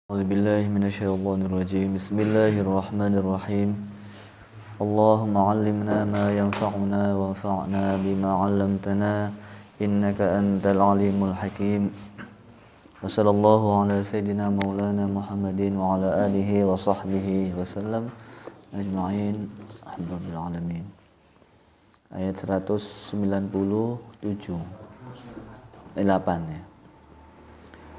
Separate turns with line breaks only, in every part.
A'udzubillahi minasyaitonirrajim. Bismillahirrahmanirrahim. Allahumma 'allimna ma yanfa'una wanfa'na bima 'allamtana innaka antal alimul hakim. Wa sallallahu ala sayyidina maulana Muhammadin wa ala alihi wa sahbihi wa sallam ajma'in. Alhamdulillah alamin. Ayat 197 8 ya.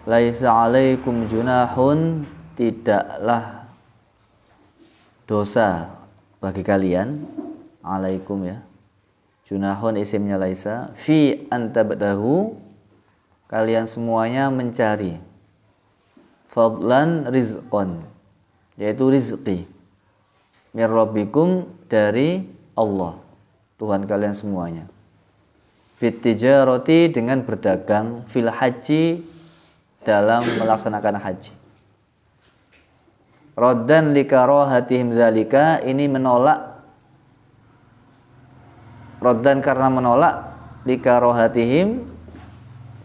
Laisa alaikum junahun, tidaklah dosa bagi kalian, alaikum ya, junahun isimnya laisa, fi antabtahu, kalian semuanya mencari, fadlan rizqan, yaitu rizki, mir rabbikum, dari Allah Tuhan kalian semuanya, bitijarati, dengan berdagang, fil haji, dalam melaksanakan haji. Raddan likarahatihim zalika, ini menolak, raddan karena menolak, likarahatihim,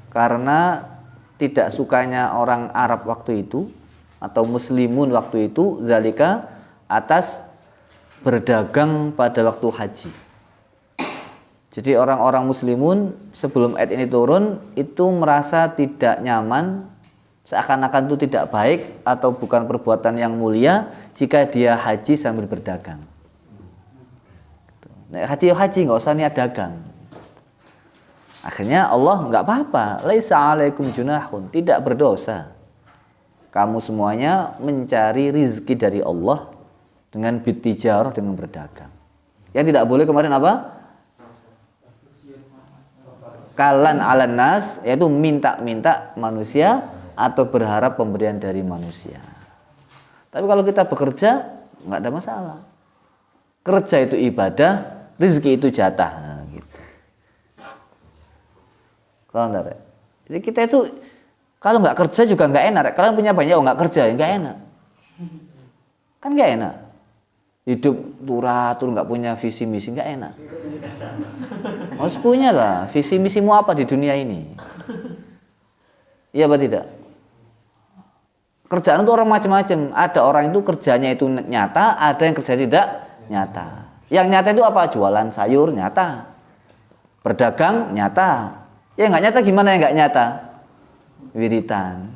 karena tidak sukanya orang Arab waktu itu atau muslimun waktu itu, zalika, atas berdagang pada waktu haji. Jadi orang-orang muslimun sebelum ayat ini turun itu merasa tidak nyaman, seakan-akan itu tidak baik atau bukan perbuatan yang mulia jika dia haji sambil berdagang. Haji nggak usah niat dagang. Akhirnya Allah nggak apa-apa, laisa alaikum junahun, tidak berdosa. Kamu semuanya mencari rizki dari Allah dengan bitijarah, dengan berdagang. Yang tidak boleh kemarin apa? Kalan alan nas, yaitu minta-minta manusia atau berharap pemberian dari manusia. Tapi kalau kita bekerja nggak ada masalah. Kerja itu ibadah, rezeki itu jatah. Nah, gitu. Kalau enggak, jadi kita itu kalau nggak kerja juga nggak enak. Kalian punya banyak, nggak kerja ya nggak enak. Kan nggak enak. Hidup turatur, nggak punya visi misi, nggak enak. Harus punya lah, visi misimu apa di dunia ini? Iya apa tidak? Kerjaan itu orang macam-macam. Ada orang itu kerjanya itu nyata, ada yang kerja tidak nyata. Yang nyata itu apa? Jualan sayur nyata, berdagang nyata. Ya nggak nyata gimana yang nggak nyata? Wiritan.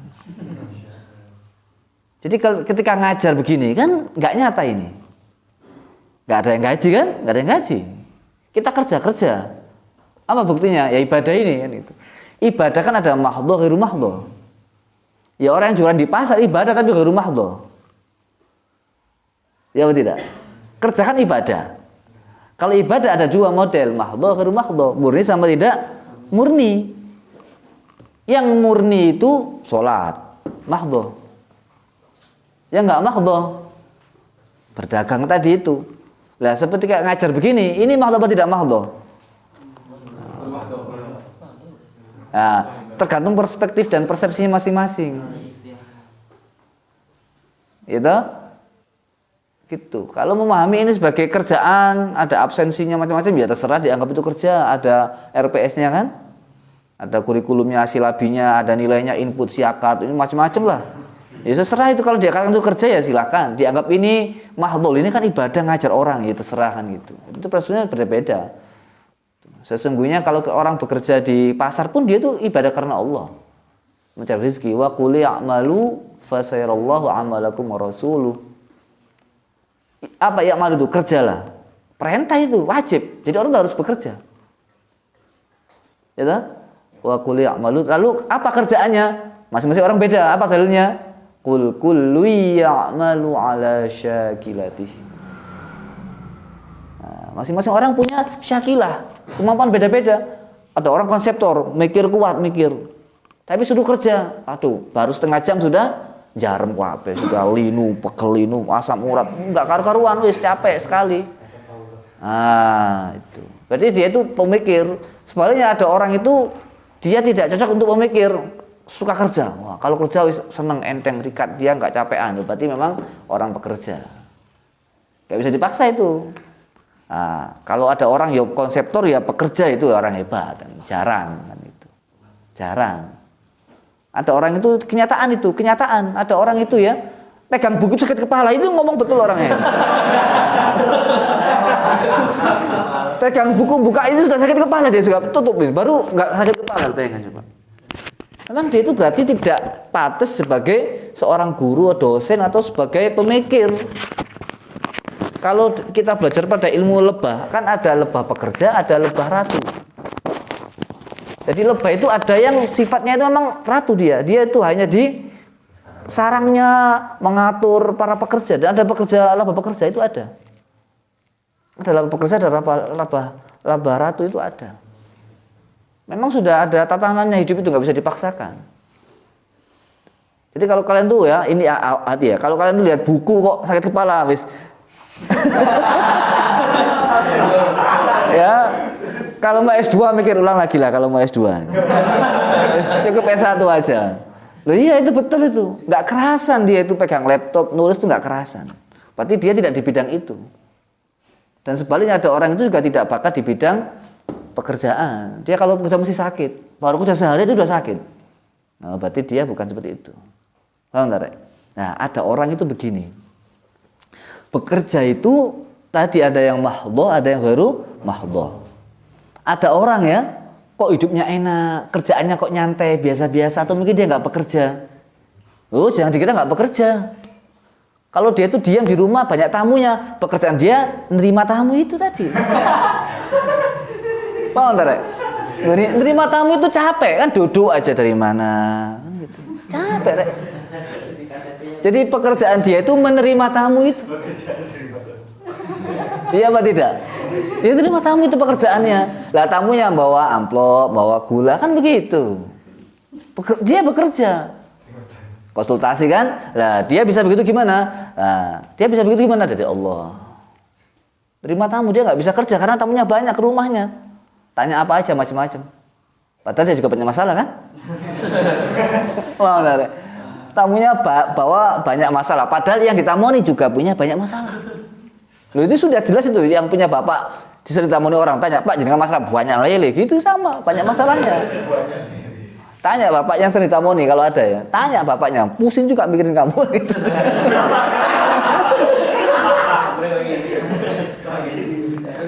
Jadi ketika ngajar begini kan nggak nyata ini. Nggak ada yang gaji kan? Nggak ada yang gaji. Kita kerja. Apa buktinya? Ya ibadah ini kan itu. Ibadah kan ada mahdhah, ghairu mahdhah. Ya orang yang jualan di pasar ibadah tapi ghairu mahdhah. Ya atau tidak? Kerja kan ibadah. Kalau ibadah ada dua model, mahdhah, ghairu mahdhah. Murni sama tidak murni. Yang murni itu sholat, mahdhah. Yang enggak mahdhah, berdagang tadi itu. Lah seperti kayak ngajar begini, ini mahdhah atau tidak mahdhah? Nah, tergantung perspektif dan persepsinya masing-masing. Gitu. Kalau memahami ini sebagai kerjaan, ada absensinya macam-macam, ya terserah dianggap itu kerja. Ada RPS-nya kan, ada kurikulumnya, silabinya, ada nilainya, input, siakat, ini macam-macam lah. Ya terserah itu, kalau dia katakan itu kerja ya silakan. Dianggap ini mahdhul, ini kan ibadah ngajar orang, ya terserah kan gitu. Itu persepsinya berbeda. Sesungguhnya kalau orang bekerja di pasar pun dia itu ibadah karena Allah, mencari rezeki. Wa qul i'malu fasayarallahu 'amalakum wa rasuluh. Apa i'malu itu? Kerjalah. Perintah itu wajib. Jadi orang harus bekerja. Ya toh? Wa qul i'malu. Lalu apa kerjaannya? Masing-masing orang beda. Apa dalilnya? Qul kullu ya'malu 'ala syakilatihi. Nah, masing-masing orang punya syakilah, kemampuan beda-beda. Ada orang konseptor, mikir kuat, tapi sudah kerja, baru setengah jam sudah jarem kabeh, sudah linu, pegel linu, asam urat, enggak karu-karuan, wis capek sekali. Itu. Berarti dia itu pemikir. Sebaliknya ada orang itu dia tidak cocok untuk pemikir, suka kerja. Wah, kalau kerja wis seneng, enteng, rikat, dia enggak capean. Berarti memang orang pekerja. Enggak bisa dipaksa itu. Kalau ada orang ya konseptor ya pekerja, itu orang hebat, jarang kan itu. Jarang. Ada orang itu kenyataan. Ada orang itu ya pegang buku sakit kepala, itu ngomong betul orangnya. Pegang buku buka ini sudah sakit kepala, dia juga tutupin, baru nggak sakit kepala. Bayangkan coba. Memang dia itu berarti tidak pantas sebagai seorang guru, dosen atau sebagai pemikir. Kalau kita belajar pada ilmu lebah, kan ada lebah pekerja, ada lebah ratu. Jadi lebah itu ada yang sifatnya itu memang ratu dia itu hanya di sarangnya mengatur para pekerja, dan ada lebah pekerja itu ada. Ada lebah pekerja, ada lebah ratu itu ada. Memang sudah ada tatanannya, hidup itu nggak bisa dipaksakan. Jadi kalau kalian tuh ya, ini hati ya, kalau kalian tuh lihat buku kok sakit kepala, wis. Ya, kalau mau S2 mikir ulang lagi lah kalau mau S2. Cukup S1 aja. Loh iya itu betul itu. Nggak kerasan dia itu pegang laptop, nulis itu nggak kerasan. Berarti dia tidak di bidang itu. Dan sebaliknya ada orang itu juga tidak bakat di bidang pekerjaan. Dia kalau kerja mesti sakit. Baru kerja sehari itu udah sakit. Nah, berarti dia bukan seperti itu. Paham nggak, Rek? Nah, ada orang itu begini. Bekerja itu tadi ada yang mahdhah, ada yang ghairu mahdhah. Ada orang ya, kok hidupnya enak, kerjaannya kok nyantai, biasa-biasa, atau mungkin dia nggak bekerja. Oh, jangan dikira nggak bekerja. Kalau dia itu diam di rumah, banyak tamunya, pekerjaan dia nerima tamu itu tadi. Paham nggak, Rek? Nerima tamu itu capek kan, duduk aja dari mana, kan gitu. Capek, Rek. Jadi pekerjaan dia itu menerima tamu itu. Iya apa tidak? Ya terima tamu itu pekerjaannya. Lah tamunya bawa amplop, bawa gula, kan begitu. Dia bekerja. Konsultasi kan? Lah dia bisa begitu gimana? Nah, dia bisa begitu gimana? Dari Allah. Terima tamu, dia nggak bisa kerja karena tamunya banyak ke rumahnya. Tanya apa aja macam-macam. Padahal dia juga punya masalah kan? Wah, benar. Tamunya bawa banyak masalah. Padahal yang ditamoni juga punya banyak masalah. Loh itu sudah jelas itu, yang punya bapak disering ditamoni orang tanya, Pak jenengan masalah banyak lele, gitu sama, banyak masalahnya. Tanya bapak yang sering ditamoni kalau ada ya, tanya bapaknya, pusing juga mikirin kamu.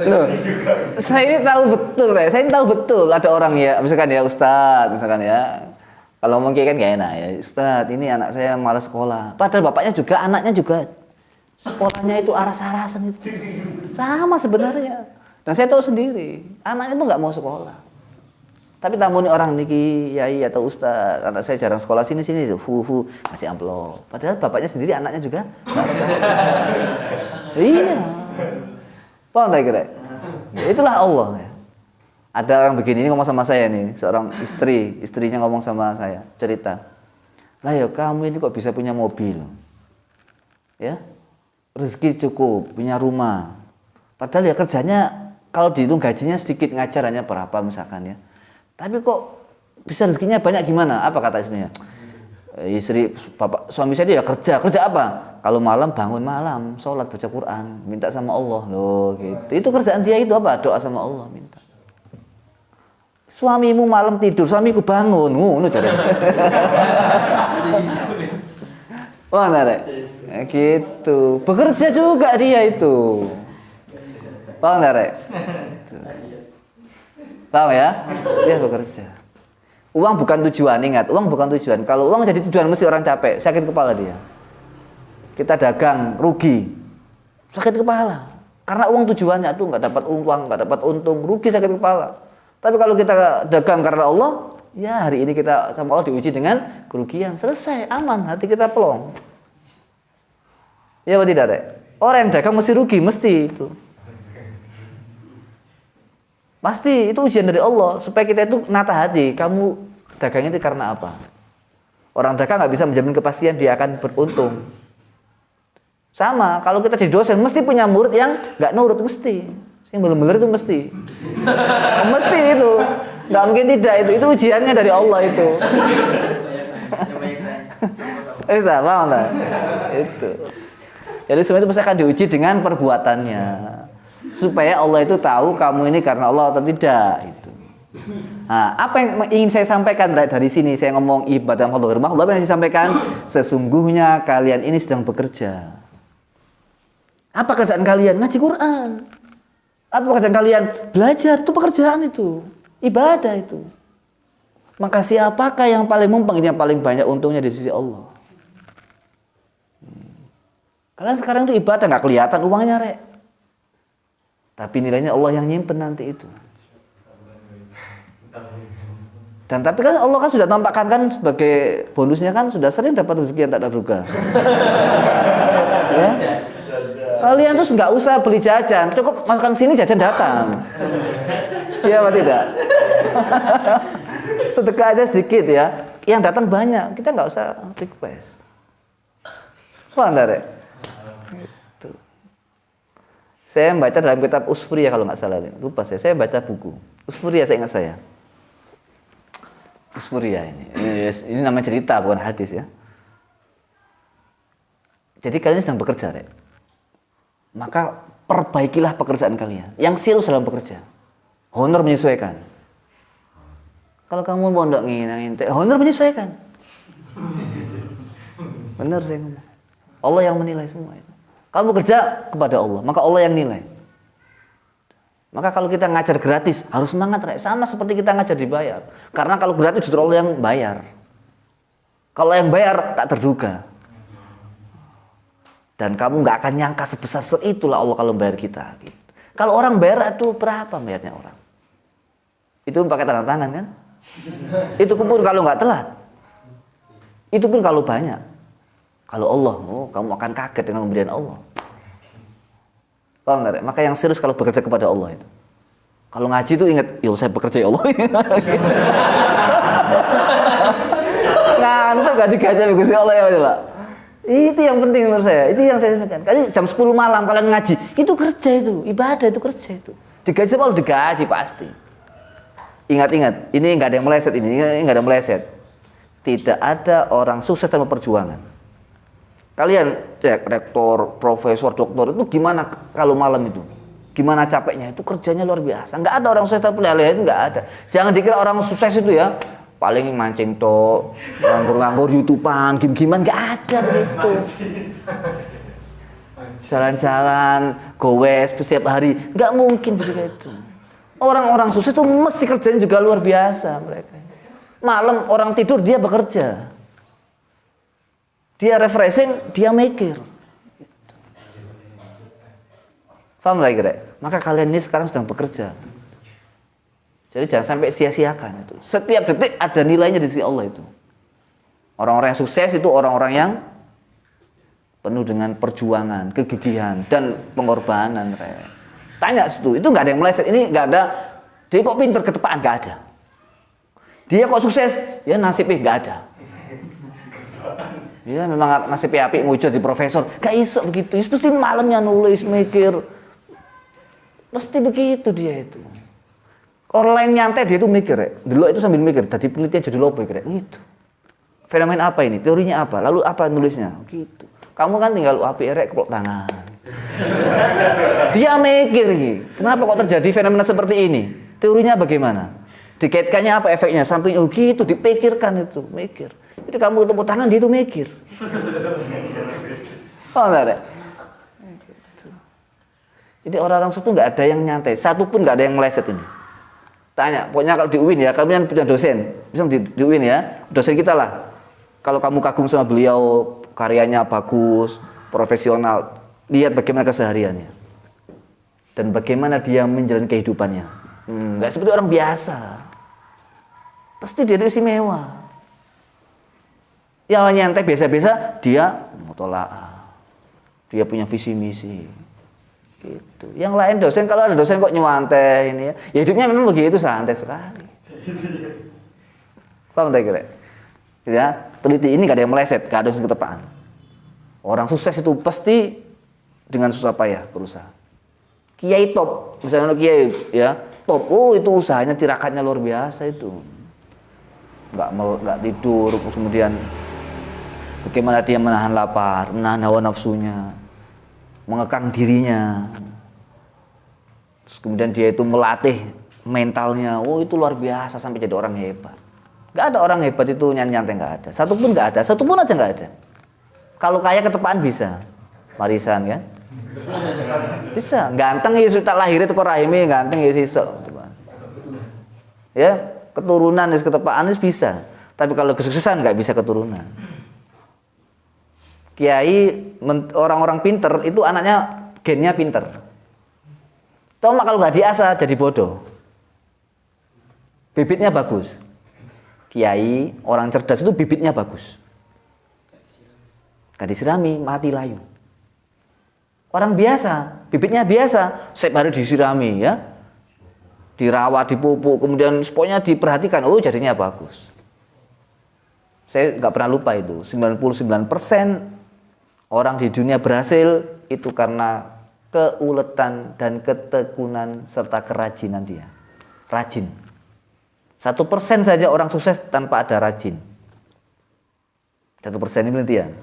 Loh, saya ini tahu betul, saya ini tahu betul ada orang ya, misalkan ya Ustadz, misalkan ya, kalau mungkin kan gak enak ya, Ustadz ini anak saya malas sekolah, padahal bapaknya juga, anaknya juga sekolahnya itu aras-arasan itu sama sebenarnya. Dan saya tahu sendiri anaknya tuh nggak mau sekolah, tapi tamu nih orang niki yai atau ustaz, anak saya jarang sekolah sini masih amplop, padahal bapaknya sendiri anaknya juga nggak sekolah. Iya, paham tak kira? Ya, itulah Allah ya. Ada orang begini, ini ngomong sama saya nih, seorang istrinya ngomong sama saya, cerita, lah ya kamu ini kok bisa punya mobil ya, rezeki cukup, punya rumah. Padahal ya kerjanya kalau dihitung gajinya sedikit, ngajar hanya berapa misalkan ya. Tapi kok bisa rezekinya banyak gimana? Apa kata istrinya? Istri, bapak, suami saya dia kerja apa? Kalau malam bangun malam, sholat, baca Quran, minta sama Allah. Loh gitu. Itu kerjaan dia itu apa? Doa sama Allah, minta. Suamimu malam tidur, suamiku bangun. Ngono jare. Wah, narek. Gitu, bekerja juga dia itu. Paham nggak, Rek? Paham ya? Dia bekerja. Uang bukan tujuan, ingat, uang bukan tujuan. Kalau uang jadi tujuan mesti orang capek, sakit kepala dia. Kita dagang rugi, sakit kepala. Karena uang tujuannya tuh nggak dapat uang, nggak dapat untung, rugi, sakit kepala. Tapi kalau kita dagang karena Allah, ya hari ini kita sama Allah diuji dengan kerugian, selesai, aman, hati kita plong. Ya apa tidak, Rek? Orang yang dagang mesti rugi, mesti itu. Pasti itu ujian dari Allah supaya kita itu nata hati. Kamu dagang itu karena apa? Orang dagang nggak bisa menjamin kepastian dia akan beruntung. Sama, kalau kita jadi dosen mesti punya murid yang nggak nurut, mesti. Yang benar-benar itu mesti. Mesti itu. Nggak mungkin tidak itu ujiannya dari Allah itu. Paham tak? Itu. Jadi semua itu pasti akan diuji dengan perbuatannya, supaya Allah itu tahu kamu ini karena Allah atau tidak. Itu. Nah, apa yang ingin saya sampaikan dari sini? Saya ngomong ibadah makhluk. Apa yang saya sampaikan? Sesungguhnya kalian ini sedang bekerja. Apa kerjaan kalian? Ngaji Quran. Apa pekerjaan kalian? Belajar. Itu pekerjaan itu. Ibadah itu. Maka siapakah yang paling mumpung, yang paling banyak untungnya di sisi Allah? Kalian sekarang itu ibadah, nggak kelihatan uangnya, Rek. Tapi nilainya Allah yang nyimpen nanti itu. Dan tapi kan Allah kan sudah tampakkan kan sebagai bonusnya kan sudah sering dapat rezeki yang tak terduga. Ya? Kalian terus nggak usah beli jajan, cukup makan sini jajan datang. Iya apa tidak? Sedekah aja sedikit ya, yang datang banyak, kita nggak usah request. Paham tak, Rek? Gitu. Saya membaca dalam kitab Usfuriyah kalau nggak salah, lupa saya baca buku Usfuriyah, saya ingat saya. Usfuriyah ini namanya cerita bukan hadis ya. Jadi kalian sedang bekerja, Rek. Maka perbaikilah pekerjaan kalian. Yang serius dalam bekerja. Honor menyesuaikan. Kalau kamu pondok ngintip, honor menyesuaikan. Benar saya ngomong. Allah yang menilai semua itu. Kamu kerja kepada Allah, maka Allah yang nilai. Maka kalau kita ngajar gratis, harus semangat, Rek. Sama seperti kita ngajar dibayar. Karena kalau gratis justru Allah yang bayar. Kalau yang bayar tak terduga. Dan kamu nggak akan nyangka sebesar itulah Allah kalau bayar kita. Gitu. Kalau orang bayar itu berapa bayarnya orang? Itu pakai tanda tangan kan? Itu pun kalau nggak telat. Itu pun kalau banyak. Kalau Allah, kamu akan kaget dengan pemberian Allah. Paham nggak? Maka yang serius kalau bekerja kepada Allah itu. Kalau ngaji itu ingat, ya saya bekerja ya Allah. Ngantuk gak digaji Gusti Allah ya Pak. Itu yang penting menurut saya. Itu yang saya sampaikan. Kali jam 10 malam kalian ngaji, itu kerja itu, ibadah itu kerja itu. Digaji apa? Digaji pasti. Ingat-ingat, ini nggak ada yang meleset ini nggak ada yang meleset. Tidak ada orang sukses tanpa perjuangan. Kalian cek rektor, profesor, doktor itu gimana kalau malam itu? Gimana capeknya? Itu kerjanya luar biasa. Nggak ada orang sukses tanpa leha-leha itu nggak ada. Jangan dikira orang sukses itu ya paling mancing tok, nganggur-nganggur YouTubean, game-gamean, nggak ada begitu. Jalan-jalan, gowes setiap hari, nggak mungkin begitu. Orang-orang sukses itu mesti kerjanya juga luar biasa mereka. Malam orang tidur dia bekerja, dia refreshing, dia mikir. Paham lagi, Rek? Maka kalian ini sekarang sedang bekerja. Jadi jangan sampai sia-siakan itu. Setiap detik ada nilainya di sisi Allah itu. Orang-orang yang sukses itu orang-orang yang penuh dengan perjuangan, kegigihan dan pengorbanan. Tanya itu nggak ada yang meleset. Ini nggak ada. Dia kok pinter ketepaan, nggak ada. Dia kok sukses, ya nasibnya nggak ada. Ya memang nasibnya apik wujud di profesor. Gak iso begitu. Pasti malamnya nulis, mikir. Pasti begitu dia itu. Orang lain nyantai dia itu mikir, dulu itu sambil mikir, tadi penelitian jadi lopo kira gitu. Fenomena apa ini? Teorinya apa? Lalu apa nulisnya? Gitu. Kamu kan tinggal api erek keplok tangan. Dia mikir gitu. Kenapa kok terjadi fenomena seperti ini? Teorinya bagaimana? Dikaitkannya apa efeknya? Samping gitu dipikirkan itu, mikir. Jadi kamu tepuk tangan dia itu mikir. Oh enggak ada. Jadi orang-orang itu nggak ada yang nyantai, satu pun nggak ada yang meleset ini. Tanya, pokoknya kalau di UIN ya, kalian punya dosen, misalnya di UIN ya, dosen kita lah. Kalau kamu kagum sama beliau, karyanya bagus, profesional, lihat bagaimana kesehariannya dan bagaimana dia menjalani kehidupannya. Nggak seperti orang biasa. Pasti dia istimewa. Yang nyantai biasa-biasa, dia mutolaah. Dia punya visi misi. Gitu. Yang lain dosen, kalau ada dosen kok nyewantai ini ya hidupnya memang begitu santai sekali. Paham tak kira? Ya, teliti ini gak ada yang meleset, gak ada yang ketepaan. Orang sukses itu pasti dengan susah payah berusaha. Kiai top, misalnya kiai ya top, itu usahanya tirakatnya luar biasa itu. Nggak tidur, kemudian bagaimana dia menahan lapar, menahan hawa nafsunya, mengekang dirinya. Terus kemudian dia itu melatih mentalnya, itu luar biasa sampai jadi orang hebat. Nggak ada orang hebat itu nyantai, nggak ada. Satupun nggak ada, satupun aja nggak ada. Kalau kaya ketepaan bisa, warisan kan? Bisa. Ganteng ya sudah lahirnya itu rahime, ganteng ya sisok. Ya, keturunan ketepaan bisa. Tapi kalau kesuksesan nggak bisa keturunan. Kiai, orang-orang pinter itu anaknya gennya pinter. Tomak kalau nggak diasah jadi bodoh. Bibitnya bagus. Kiai, orang cerdas itu bibitnya bagus. Gak disirami, mati layu. Orang biasa, bibitnya biasa, setiap hari disirami ya. Dirawat, dipupuk, kemudian pokoknya diperhatikan, jadinya bagus. Saya nggak pernah lupa itu, 99% orang di dunia berhasil itu karena keuletan dan ketekunan serta kerajinan dia. Rajin. 1% saja orang sukses tanpa ada rajin. 1% ini penelitian.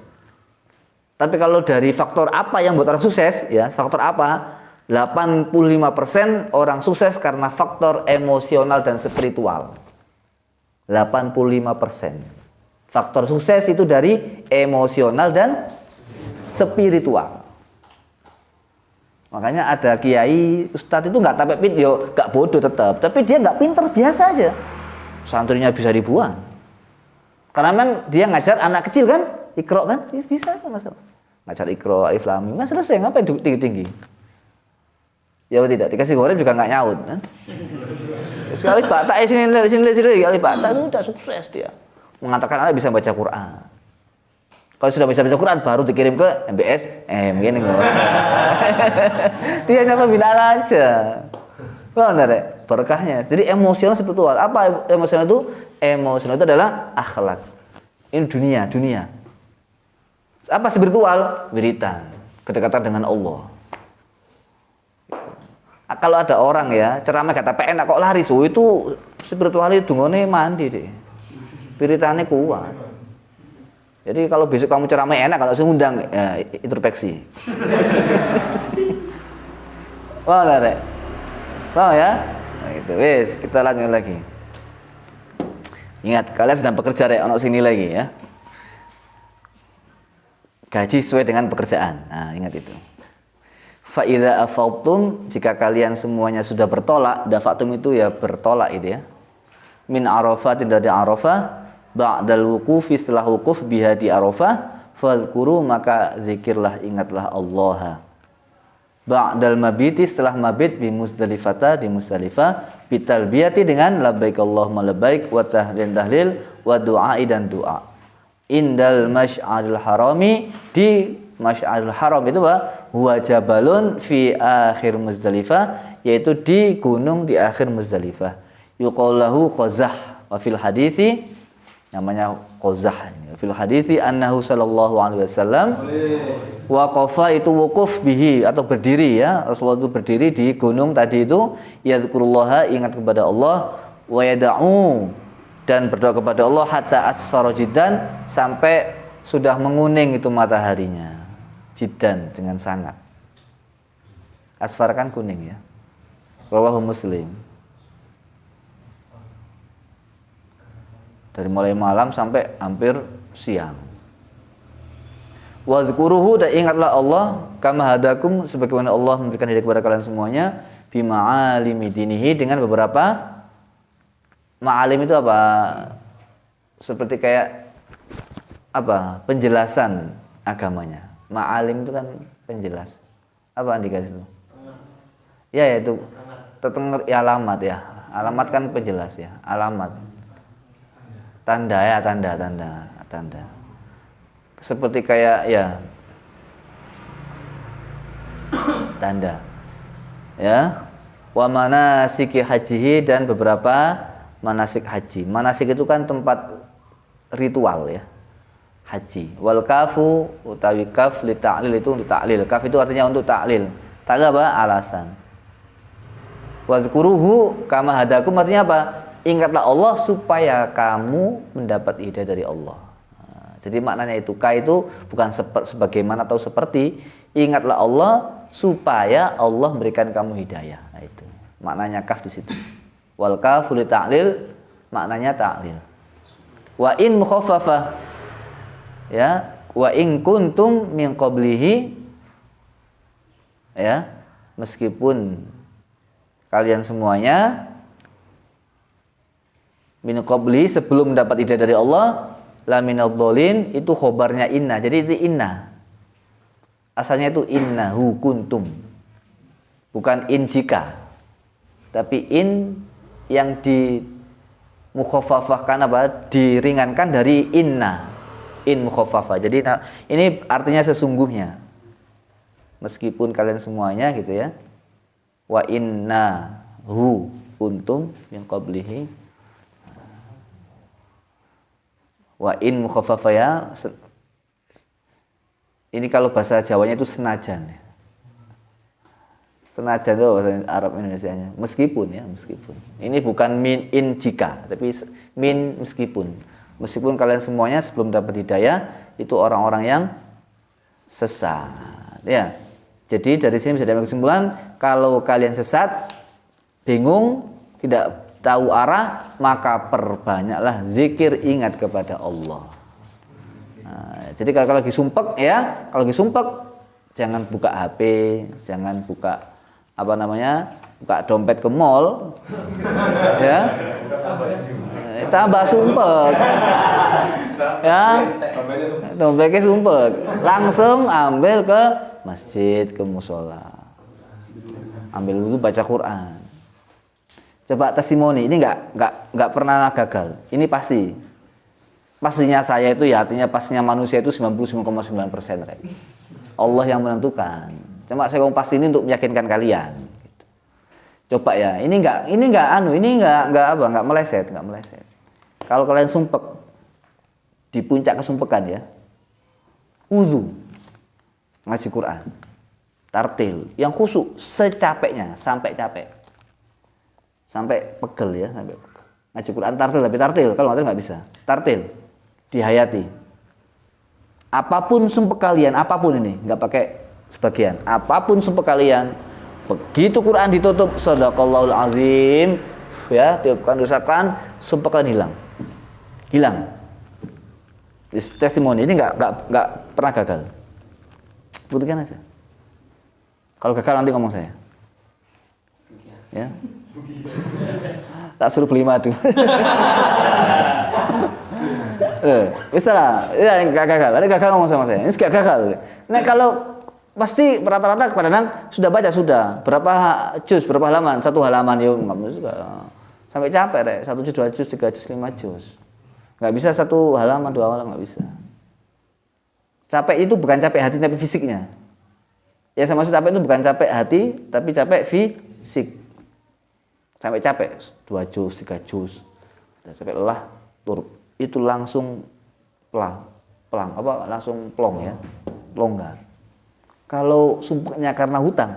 Tapi kalau dari faktor apa yang buat orang sukses, ya faktor apa? 85% orang sukses karena faktor emosional dan spiritual. 85%. Faktor sukses itu dari emosional dan spiritual. Makanya ada kiai, ustadz itu nggak sampai pinter, nggak bodoh tetap, tapi dia nggak pinter, biasa aja. Santrinya bisa ribuan. Karena memang dia ngajar anak kecil kan, Iqra kan, bisa aja masalah. Ngajar Iqra, Alif Lam Mim, nggak selesai, ngapain tinggi-tinggi? Ya tidak, dikasih goreng juga nggak nyaut kan? Sekali batak sini, kali batak sudah sukses dia. Mengatakan anak bisa baca Quran. Kalau sudah bisa baca Quran baru dikirim ke MBSM gini. Dia hanya pembinaan aja. Benar ya? Berkahnya. Jadi emosional spiritual. Apa emosional itu? Emosional itu adalah akhlak. Ini dunia. Apa spiritual? Wiritan, kedekatan dengan Allah. Kalau ada orang ya ceramah kata PN kok lari, itu spiritual itu dungone mandi deh. Wiritannya kuat. Jadi kalau besok kamu ceramah enak, kalau saya undang ya, introspeksi. Wah, Rek. Wah ya. Nah, gitu. Wes, kita lanjut lagi. Ingat, kalian sedang bekerja Rek, ono sini lagi ya. Gaji sesuai dengan pekerjaan. Nah, ingat itu. Fa idza afawtum, jika kalian semuanya sudah bertolak, dafatum itu ya bertolak itu ya. Min Arafah, tidak ada Arafah. Ba'dal wuqufi, setelah wukuf biha di Arafah, fadhkuru, maka zikirlah, ingatlah Allah. Ba'dal mabiti, setelah mabit bi Muzdalifata, di Muzdalifah, bitalbiyati, dengan labbaik Allahumma labbaik, wa tahlil wa du'ai, dan doa. Indal masy'aril harami, di masy'aril haram itu huwa jabalun fi akhir Muzdalifah, yaitu di gunung di akhir Muzdalifah. Yuqallahu qazah, wa fil hadithi, namanya qazah ini. Fil hadithi annahu sallallahu alaihi wasallam waqafa, itu wukuf bihi atau berdiri ya. Rasulullah itu berdiri di gunung tadi itu, yadhkurullaha, ingat kepada Allah, wa yad'u, dan berdoa kepada Allah, hatta asfara jiddan, sampai sudah menguning itu mataharinya. Jiddan dengan sangat. Asfar kan kuning ya. Rawahu Muslim. Dari mulai malam sampai hampir siang. Wazkuruhu, dan ingatlah Allah, kama hadakum, sebagaimana Allah memberikan hidayah kepada kalian semuanya, bima'alimi dinihi, dengan beberapa ma'alim itu apa? Seperti kayak apa? Penjelasan agamanya. Ma'alim itu kan penjelas. Apa indikasi itu? Ya itu ya, alamat ya. Alamat kan penjelas ya. Alamat. Tanda ya, tanda. Seperti kayak ya tanda. Ya. Wa manasiki hajihi, dan beberapa manasik haji. Manasik itu kan tempat ritual ya. Haji. Wal kafu, utawi kaf li ta'lil, itu untuk ta'lil. Kaf itu artinya untuk ta'lil. Ta'lil apa? Alasan. Wazkuruhu kama hadakum, artinya apa? Ingatlah Allah supaya kamu mendapat hidayah dari Allah. Nah, jadi maknanya itu, ka itu bukan sebagaimana atau seperti, ingatlah Allah supaya Allah memberikan kamu hidayah. Nah, itu maknanya kaf di situ. Wal kafu li ta'lil maknanya ta'lil. Wa in mukhaffafah ya, wa in kuntum min qablihi ya, meskipun kalian semuanya min qabli sebelum mendapat hidayah dari Allah la minadh dhalin, itu khobarnya inna. Jadi itu inna. Asalnya itu innahu kuntum. Bukan in jika. Tapi in yang di mukhaffafahkan apa? Diringankan dari inna. In mukhaffafah. Jadi ini artinya sesungguhnya. Meskipun kalian semuanya gitu ya. Wa inna hu kuntum min qablihi. Wa in mukhaffafah ya. Ini kalau bahasa Jawanya itu senajan ya. Senajan itu bahasa Arab Indonesianya. Meskipun ya, meskipun. Ini bukan min in jika, tapi min meskipun. Meskipun kalian semuanya sebelum dapat hidayah itu orang-orang yang sesat. Ya. Jadi dari sini bisa diambil kesimpulan, kalau kalian sesat, bingung, tidak tahu arah, maka perbanyaklah zikir, ingat kepada Allah. Nah, jadi kalau lagi sumpek ya, kalau lagi sumpek jangan buka HP, jangan buka buka dompet ke mall, ya, tambah sumpek, ya, dompetnya sumpek, langsung ambil ke masjid, ke musola, ambil wudhu, baca Quran. Coba testimoni, ini nggak pernah gagal, ini pasti. Pastinya saya itu ya, artinya pastinya manusia itu 99,9%. Allah yang menentukan. Cuma saya ngomong pasti ini untuk meyakinkan kalian. Gitu. Coba ya, ini nggak meleset. Kalau kalian sumpek di puncak kesumpekan ya, wudu, ngaji Quran, tartil, yang khusyuk secapeknya, sampai capek, sampai pegel ya, sampai pegel. Ngaji Quran tartil, tapi tartil, kalau nggak bisa, tartil, dihayati. Apapun sumpek kalian, apapun ini, nggak pakai sebagian, apapun sumpek kalian, begitu Quran ditutup sadaqallahul azim ya, diucapkan, sumpek kalian hilang. Testimoni ini nggak pernah gagal. Buktikan aja. Kalau gagal nanti ngomong saya, ya, tak suruh beli madu. Bisa lah, ya nggak gagal. Ada gagal ngomong sama saya. Ini nggak gagal. Nah kalau pasti rata-rata kadang sudah baca sudah berapa juz, berapa halaman, satu halaman ya nggak bisa. Sampai capek deh, 1 juz, 2 juz, 3 juz, 5 juz. Nggak bisa 1 halaman, 2 halaman, nggak bisa. Capek itu bukan capek hati tapi fisiknya. Ya sama maksud capek itu bukan capek hati tapi capek fisik. Sampai capek 2 juz, 3 juz. Udah capek lelah, turun. Itu langsung langsung plong ya, longgar. Kalau sumpeknya karena hutang,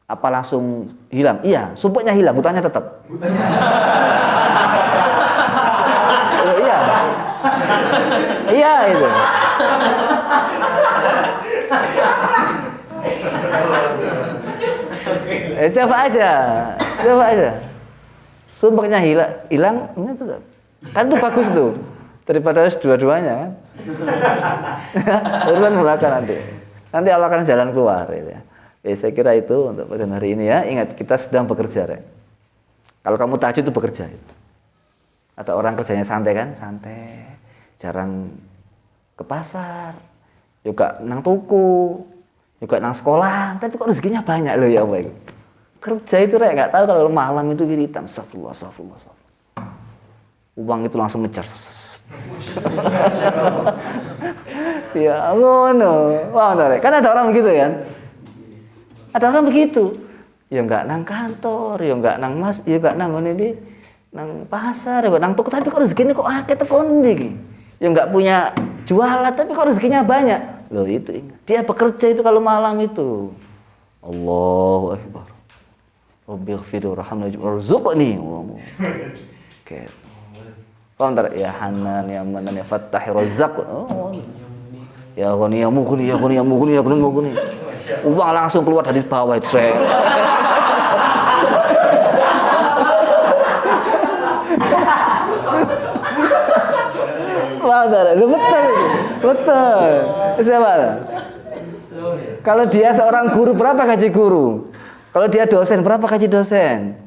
apa langsung hilang? Iya, sumpeknya hilang, hutangnya tetap. Iya, iya itu. Coba aja. Sumpeknya hilang, ini tetap. Kan itu bagus tuh, daripada harus dua-duanya kan. Urusan belakang nanti Allah akan jalan keluar ya. Saya kira itu untuk pada hari ini ya. Ingat, kita sedang bekerja ya. Kalau kamu tahajud itu bekerja gitu. Ada orang kerjanya santai kan, santai, jarang ke pasar, juga nang tuku, juga nang sekolah, tapi kok rezekinya banyak loh ya Allah. Kerja itu nggak tahu kalau malam itu wiritan, astagfirullah. Uang itu langsung ngejar. Ya ngono. Wah, kan ada orang begitu kan? Ada orang begitu. Ya enggak nang kantor, ya enggak nang ya enggak nang ngene iki, nang pasar, ya enggak nang toko, tapi kok rezekine kok akeh tekon iki. Ya enggak punya jualan tapi kok rezekinya banyak. Loh itu ingat. Dia bekerja itu kalau malam itu. Allahu akbar. Rabbighfir warhamni Oke. Komentar ya Hanan ya Manan ya Fattah Razzaq. Oh. Ya Ghani ya Mughni ya Ghani ya Mughni ya Ghani Mughni. Uang langsung keluar dari bawah itu. Lu betul itu. Betul. Siapa? Kalau dia seorang guru, berapa gaji guru? Kalau dia dosen, berapa gaji dosen?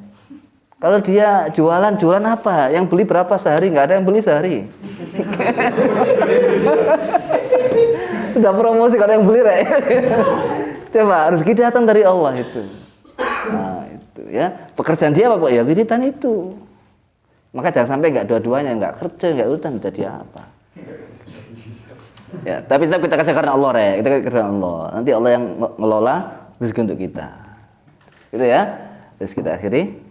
Kalau dia jualan apa? Yang beli berapa sehari? Nggak ada yang beli sehari. Sudah promosi kalau yang beli, Rek. Coba rezeki datang dari Allah itu. Nah, itu ya. Pekerjaan dia apa? Ya wiridan itu. Maka jangan sampai nggak dua-duanya, nggak kerja, nggak urutan, jadi apa? Ya, tapi tetap kita kerja karena Allah, Rek. Kita kerja karena Allah. Nanti Allah yang ngelola rezeki untuk kita. Gitu ya. Terus kita akhiri.